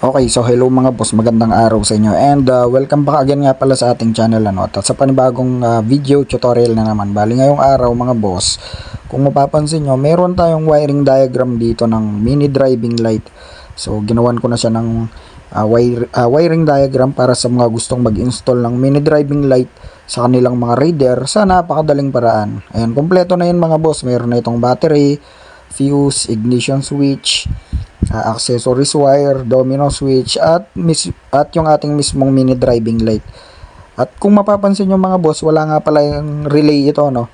Okay, so hello mga boss, magandang araw sa inyo and welcome back again nga pala sa ating channel at sa panibagong video tutorial na naman. Bali ngayong araw mga boss, kung mapapansin nyo, meron tayong wiring diagram dito ng mini driving light. So ginawan ko na siya ng wiring diagram para sa mga gustong mag-install ng mini driving light sa kanilang mga radar sa napakadaling paraan. Ayan, kompleto na yun mga boss. Meron na itong battery, fuse, ignition switch, accessories wire, domino switch at yung ating mismong mini driving light. At kung mapapansin nyo mga boss, wala nga pala yung relay ito, no?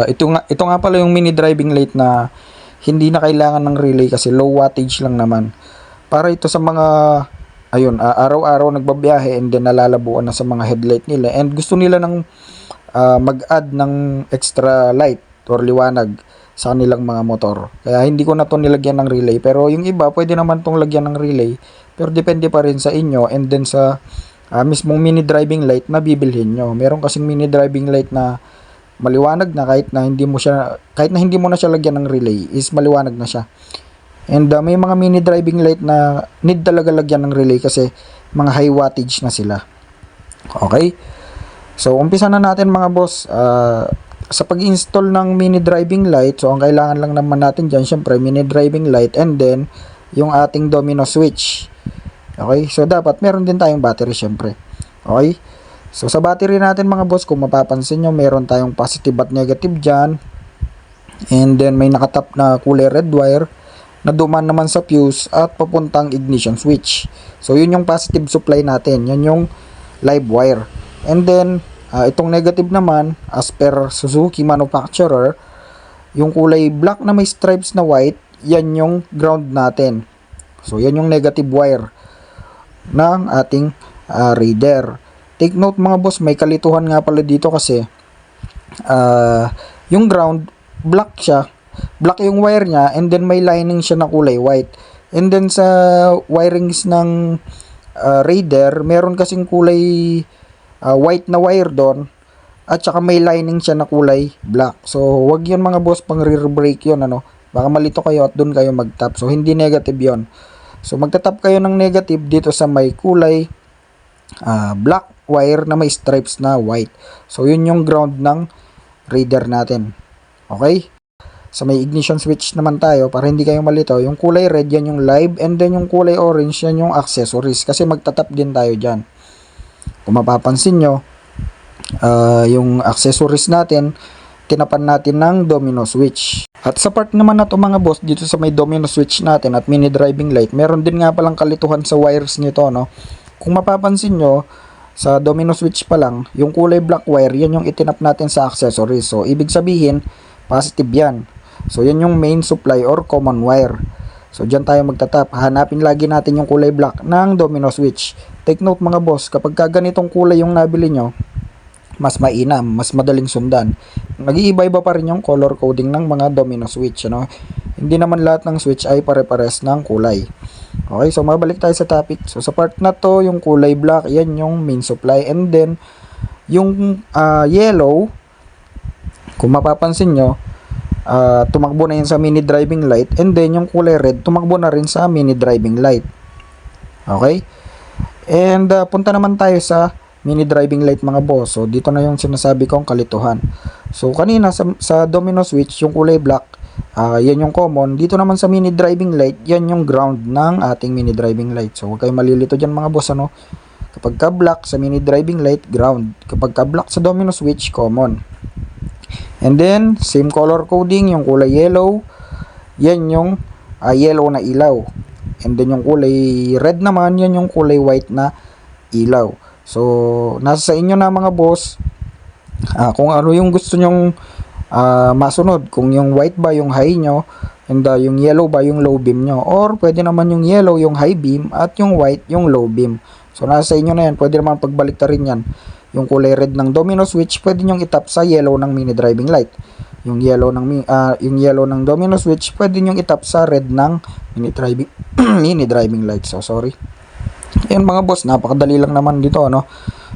Ito nga pala yung mini driving light na hindi na kailangan ng relay kasi low wattage lang naman. Para ito sa mga araw-araw nagbabiyahe and then nalalabuan na sa mga headlight nila and gusto nila ng mag-add ng extra light or liwanag sa kanilang mga motor. Kaya hindi ko na to nilagyan ng relay. Pero yung iba, pwede naman tong lagyan ng relay. Pero depende pa rin sa inyo and then sa mismong mini driving light na bibilhin nyo. Meron kasing mini driving light na maliwanag na kahit na hindi mo na siya lagyan ng relay is maliwanag na siya. And may mga mini driving light na need talaga lagyan ng relay kasi mga high wattage na sila. Okay? So umpisa na natin mga boss. Sa pag-install ng mini driving light, so ang kailangan lang naman natin dyan, syempre mini driving light and then yung ating domino switch. Okay, so dapat meron din tayong battery syempre. Okay, so sa battery natin mga boss, kung mapapansin nyo, meron tayong positive at negative dyan and then may nakatap na kulay red wire na duman naman sa fuse at papuntang ignition switch. So yun yung positive supply natin, yun yung live wire. And then itong negative naman, as per Suzuki manufacturer, yung kulay black na may stripes na white, yan yung ground natin. So yan yung negative wire ng ating reader. Take note mga boss, may kalituhan nga pala dito kasi yung ground, black siya, black yung wire niya and then may lining siya na kulay white. And then sa wirings ng reader, meron kasing kulay white na wire doon at saka may lining siya na kulay black. So wag yun mga boss, pang rear brake yun, baka malito kayo at doon kayo magtap. So hindi negative yon. So magtatap kayo ng negative dito sa may kulay black wire na may stripes na white. So yun yung ground ng radar natin. Okay, sa may ignition switch naman tayo, para hindi kayo malito, yung kulay red yan yung live and then yung kulay orange yan yung accessories kasi magtatap din tayo dyan. Kung mapapansin nyo, yung accessories natin, tinapan natin ng domino switch. At sa part naman na to mga boss, dito sa may domino switch natin at mini driving light, meron din nga palang kalituhan sa wires nito, no? Kung mapapansin nyo, sa domino switch pa lang, yung kulay black wire, yan yung itinap natin sa accessories. So, ibig sabihin, positive yan. So, yan yung main supply or common wire. So, dyan tayo magtatap. Hanapin lagi natin yung kulay black ng domino switch. Take note mga boss, kapag ganitong kulay yung nabili nyo, mas mainam, mas madaling sundan. Nag-iiba-iba pa rin yung color coding ng mga domino switch. Hindi naman lahat ng switch ay pare-pares ng kulay. Okay, so mabalik tayo sa topic. So sa part na to, yung kulay black, yan yung main supply. And then, yung yellow, kung mapapansin nyo, tumakbo na yun sa mini driving light. And then, yung kulay red, tumakbo na rin sa mini driving light. Okay? And punta naman tayo sa mini driving light mga boss. So dito na yung sinasabi kong kalituhan. So kanina sa domino switch yung kulay black, yan yung common. Dito naman sa mini driving light, yan yung ground ng ating mini driving light. So huwag kayo malilito dyan mga boss, kapag ka black sa mini driving light, ground. Kapag ka black sa domino switch, common. And then same color coding, yung kulay yellow, yan yung yellow na ilaw. And then yung kulay red naman, yan yung kulay white na ilaw. So, nasa sa inyo na mga boss, kung ano yung gusto nyong masunod. Kung yung white ba yung high nyo, and yung yellow ba yung low beam nyo. Or pwede naman yung yellow yung high beam at yung white yung low beam. So, nasa sa inyo na yan. Pwede naman pagbalik rin yan. Yung kulay red ng domino switch, pwede nyong itap sa yellow ng mini driving light. Yung yellow ng domino switch, pwede nyong itap sa red ng mini driving light. So sorry. Yan mga boss, napakadali lang naman dito,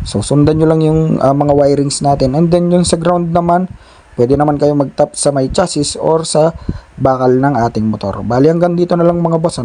So sundan nyo lang yung mga wirings natin. And then yung sa ground naman, pwede naman kayo mag-tap sa may chassis or sa bakal ng ating motor. Bali hanggang dito na lang mga boss,